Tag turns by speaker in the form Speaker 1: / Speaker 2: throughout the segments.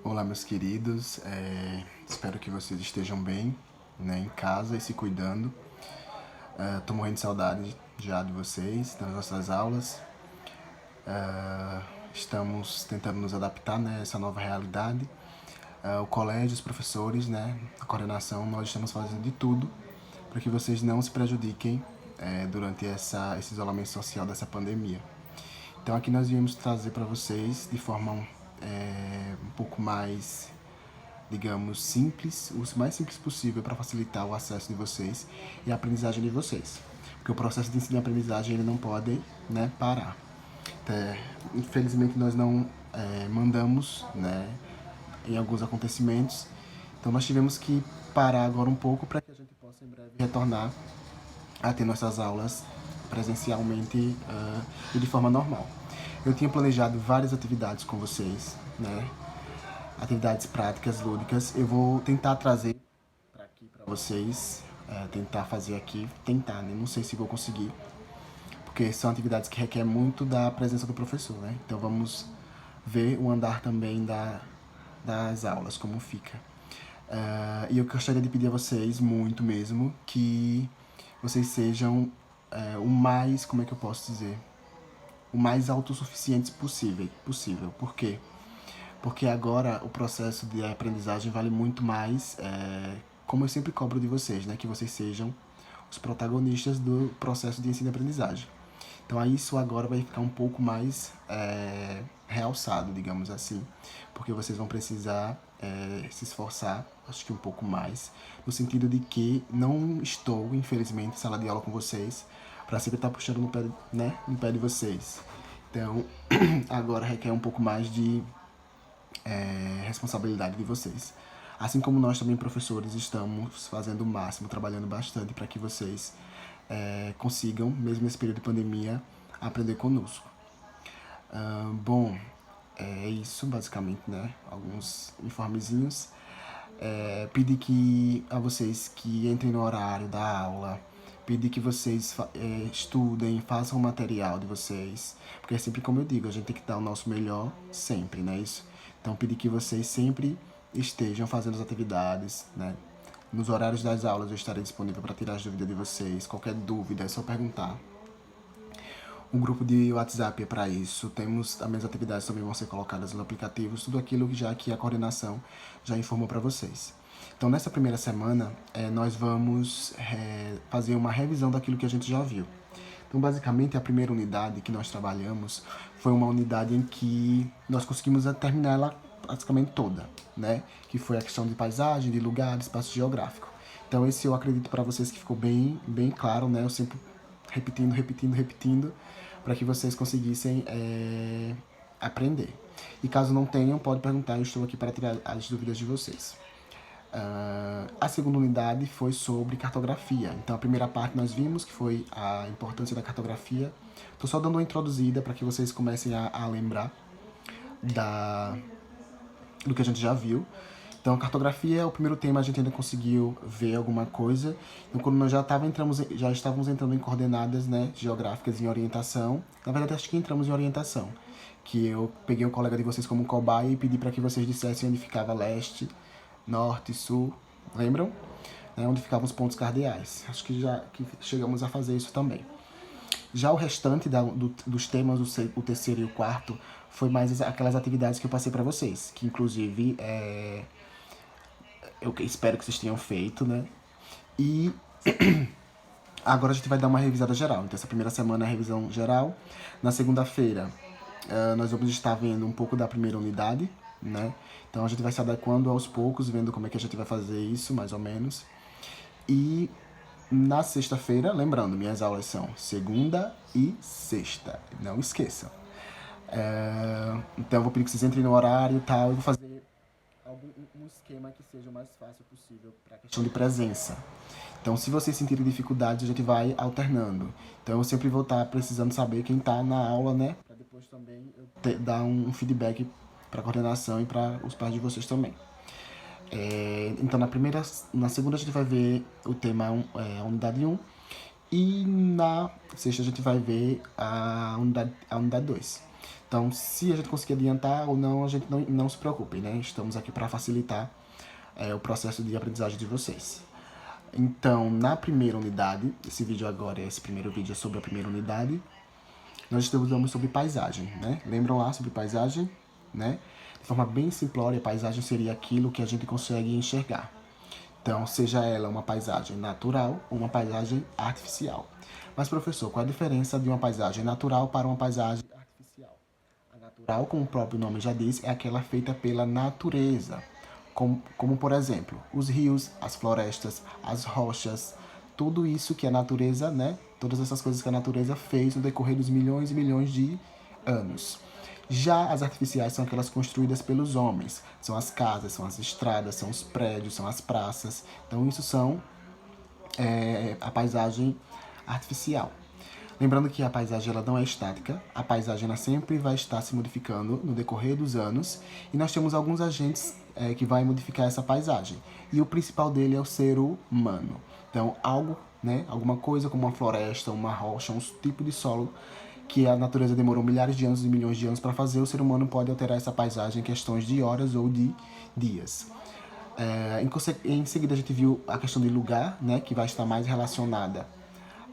Speaker 1: Olá, meus queridos, espero que vocês estejam bem, né, em casa e se cuidando. Tô morrendo de saudade já de vocês, das nossas aulas. Estamos tentando nos adaptar, né, a essa nova realidade. O colégio, os professores, né, a coordenação, nós estamos fazendo de tudo para que vocês não se prejudiquem durante esse isolamento social dessa pandemia. Então aqui nós viemos trazer para vocês de forma um pouco mais, digamos, simples, o mais simples possível para facilitar o acesso de vocês e a aprendizagem de vocês. Porque o processo de ensino e aprendizagem ele não pode, né, parar. Infelizmente nós não mandamos, né, em alguns acontecimentos. Então nós tivemos que parar agora um pouco para que a gente possa em breve retornar a ter nossas aulas presencialmente e de forma normal. Eu tinha planejado várias atividades com vocês, né? Atividades práticas, lúdicas. Eu vou tentar trazer para aqui para vocês, tentar fazer aqui, tentar, né? Não sei se vou conseguir, porque são atividades que requerem muito da presença do professor, né? Então vamos ver o andar também das aulas, como fica. E eu gostaria de pedir a vocês, muito mesmo, que vocês sejam o mais, como é que eu posso dizer? O mais autossuficientes possível. Por quê? Porque agora o processo de aprendizagem vale muito mais, como eu sempre cobro de vocês, né? Que vocês sejam os protagonistas do processo de ensino e aprendizagem. Então isso agora vai ficar um pouco mais realçado, digamos assim, porque vocês vão precisar se esforçar, acho que um pouco mais, no sentido de que não estou, infelizmente, em sala de aula com vocês, para sempre estar puxando no pé, né, no pé de vocês. Então, agora requer um pouco mais de responsabilidade de vocês. Assim como nós também, professores, estamos fazendo o máximo, trabalhando bastante para que vocês consigam, mesmo nesse período de pandemia, aprender conosco. Bom, é isso basicamente, né? Alguns informezinhos. Pedir que a vocês que entrem no horário da aula, pedir que vocês estudem, façam o material de vocês, porque é sempre como eu digo, a gente tem que dar o nosso melhor sempre, né? Isso. Então pedir que vocês sempre estejam fazendo as atividades, né? Nos horários das aulas eu estarei disponível para tirar as dúvidas de vocês. Qualquer dúvida é só perguntar. Um grupo de WhatsApp é para isso. Temos as minhas atividades também vão ser colocadas no aplicativo, tudo aquilo que já que a coordenação já informou para vocês. Então nessa primeira semana nós vamos fazer uma revisão daquilo que a gente já viu. Então basicamente a primeira unidade que nós trabalhamos foi uma unidade em que nós conseguimos terminar ela praticamente toda, né? Que foi a questão de paisagem, de lugar, de espaço geográfico. Então esse eu acredito para vocês que ficou bem claro, né? Eu sempre repetindo, para que vocês conseguissem aprender. E caso não tenham, pode perguntar, eu estou aqui para tirar as dúvidas de vocês. A segunda unidade foi sobre cartografia. Então a primeira parte nós vimos que foi a importância da cartografia. Estou só dando uma introduzida para que vocês comecem a lembrar do que a gente já viu. Então, cartografia, o primeiro tema a gente ainda conseguiu ver alguma coisa. Então, quando nós já estávamos entrando em coordenadas, né, geográficas em orientação. Na verdade, acho que entramos em orientação. Que eu peguei um colega de vocês como um cobaia e pedi para que vocês dissessem onde ficava leste, norte, sul. Lembram? Onde ficavam os pontos cardeais. Acho que já que chegamos a fazer isso também. Já o restante dos temas, o terceiro e o quarto, foi mais aquelas atividades que eu passei para vocês. Que, inclusive, eu espero que vocês tenham feito, né? E agora a gente vai dar uma revisada geral. Então essa primeira semana é a revisão geral. Na segunda-feira nós vamos estar vendo um pouco da primeira unidade, né? Então a gente vai se adequando aos poucos, vendo como é que a gente vai fazer isso, mais ou menos. E na sexta-feira, lembrando, minhas aulas são segunda e sexta. Não esqueçam. Então eu vou pedir que vocês entrem no horário e tal. Eu vou fazer um esquema que seja o mais fácil possível para a questão de presença. Então, se vocês sentirem dificuldades, a gente vai alternando. Então, eu sempre vou estar precisando saber quem está na aula, né? Para depois também eu dar um feedback para a coordenação e para os pais de vocês também. Então, na segunda a gente vai ver o tema a unidade 1 e na sexta a gente vai ver a unidade 2. Então, se a gente conseguir adiantar ou não, a gente não se preocupe, né? Estamos aqui para facilitar o processo de aprendizagem de vocês. Então, na primeira unidade, esse primeiro vídeo é sobre a primeira unidade, nós estudamos sobre paisagem, né? Lembram lá sobre paisagem, né? De forma bem simplória, paisagem seria aquilo que a gente consegue enxergar. Então, seja ela uma paisagem natural ou uma paisagem artificial. Mas, professor, qual a diferença de uma paisagem natural para uma paisagem artificial? A natural, como o próprio nome já diz, é aquela feita pela natureza. Como, por exemplo, os rios, as florestas, as rochas, tudo isso que a natureza, né? Todas essas coisas que a natureza fez no decorrer dos milhões e milhões de anos. Já as artificiais são aquelas construídas pelos homens. São as casas, são as estradas, são os prédios, são as praças. Então, isso são a paisagem artificial. Lembrando que a paisagem ela não é estática, a paisagem ela sempre vai estar se modificando no decorrer dos anos e nós temos alguns agentes que vai modificar essa paisagem. E o principal dele é o ser humano. Então, algo, né, alguma coisa como uma floresta, uma rocha, um tipo de solo que a natureza demorou milhares de anos e milhões de anos para fazer, o ser humano pode alterar essa paisagem em questões de horas ou de dias. Em seguida, a gente viu a questão de lugar, né, que vai estar mais relacionada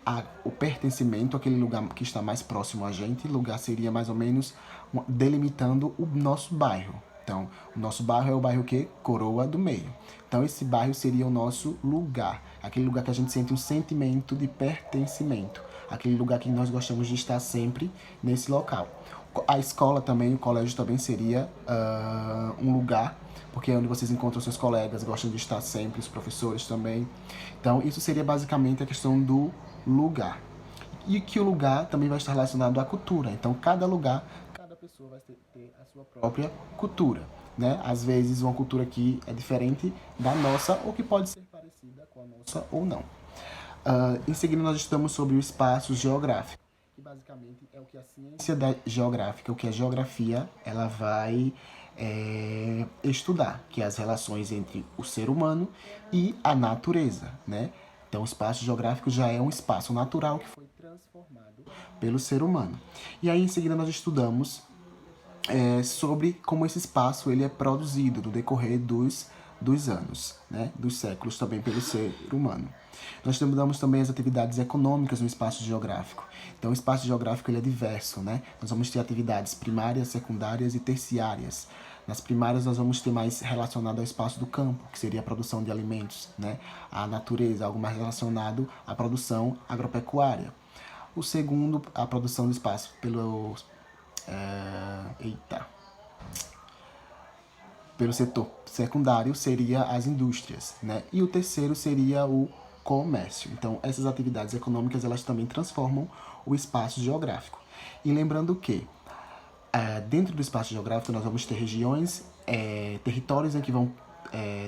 Speaker 1: ao pertencimento, aquele lugar que está mais próximo a gente. Lugar seria mais ou menos delimitando o nosso bairro. Então, o nosso bairro é o bairro que? Coroa do Meio. Então, esse bairro seria o nosso lugar. Aquele lugar que a gente sente um sentimento de pertencimento. Aquele lugar que nós gostamos de estar sempre nesse local. A escola também, o colégio também seria um lugar, porque é onde vocês encontram seus colegas, gostam de estar sempre, os professores também. Então, isso seria basicamente a questão do lugar. E que o lugar também vai estar relacionado à cultura. Então, cada lugar, cada pessoa vai ter a sua própria cultura, né? Às vezes, uma cultura que é diferente da nossa, ou que pode ser parecida com a nossa ou não. Em seguida, nós estamos sobre o espaço geográfico, que basicamente é o que a ciência da geográfica, o que a geografia ela vai estudar, que é as relações entre o ser humano e a natureza, né? Então, o espaço geográfico já é um espaço natural que foi transformado pelo ser humano. E aí, em seguida, nós estudamos sobre como esse espaço ele é produzido no decorrer dos anos, né? Dos séculos também pelo ser humano. Nós estudamos também as atividades econômicas no espaço geográfico. Então, o espaço geográfico ele é diverso, né? Nós vamos ter atividades primárias, secundárias e terciárias. Nas primárias, nós vamos ter mais relacionado ao espaço do campo, que seria a produção de alimentos, né? A natureza, algo mais relacionado à produção agropecuária. O segundo, a produção do espaço pelo setor secundário seria as indústrias, né? E o terceiro seria o comércio. Então, essas atividades econômicas elas também transformam o espaço geográfico. E lembrando que dentro do espaço geográfico nós vamos ter regiões, territórios em que vão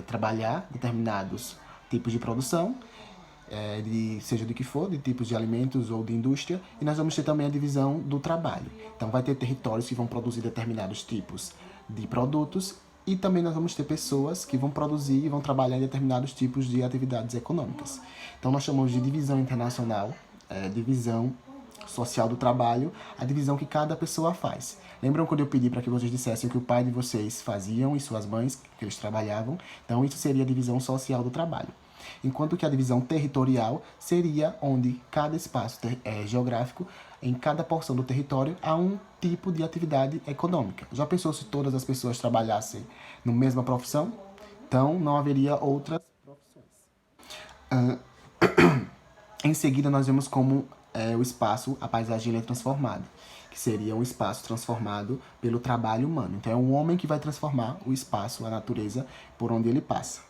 Speaker 1: trabalhar determinados tipos de produção, seja do que for, de tipos de alimentos ou de indústria, e nós vamos ter também a divisão do trabalho. Então, vai ter territórios que vão produzir determinados tipos de produtos e também nós vamos ter pessoas que vão produzir e vão trabalhar em determinados tipos de atividades econômicas. Então, nós chamamos de divisão internacional, divisão social do trabalho, a divisão que cada pessoa faz. Lembram quando eu pedi para que vocês dissessem o que o pai de vocês faziam e suas mães, que eles trabalhavam? Então, isso seria a divisão social do trabalho. Enquanto que a divisão territorial seria onde cada espaço geográfico, em cada porção do território, há um tipo de atividade econômica. Já pensou se todas as pessoas trabalhassem na mesma profissão? Então, não haveria outras profissões. Em seguida, nós vemos como o espaço, a paisagem é transformada, que seria um espaço transformado pelo trabalho humano. Então, é um homem que vai transformar o espaço, a natureza, por onde ele passa.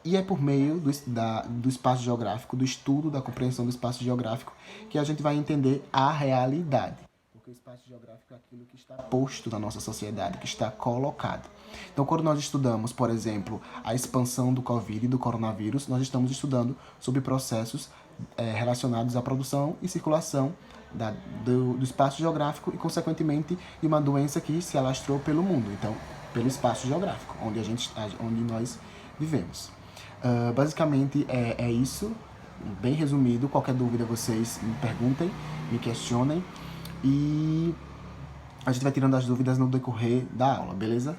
Speaker 1: E é por meio do espaço geográfico, do estudo, da compreensão do espaço geográfico, que a gente vai entender a realidade. Porque o espaço geográfico é aquilo que está posto na nossa sociedade, que está colocado. Então, quando nós estudamos, por exemplo, a expansão do Covid e do coronavírus, nós estamos estudando sobre processos relacionados à produção e circulação do espaço geográfico e, consequentemente, de uma doença que se alastrou pelo mundo. Então, pelo espaço geográfico, onde nós vivemos. Basicamente é isso, bem resumido. Qualquer dúvida vocês me perguntem, me questionem. E A gente vai tirando as dúvidas no decorrer da aula, beleza?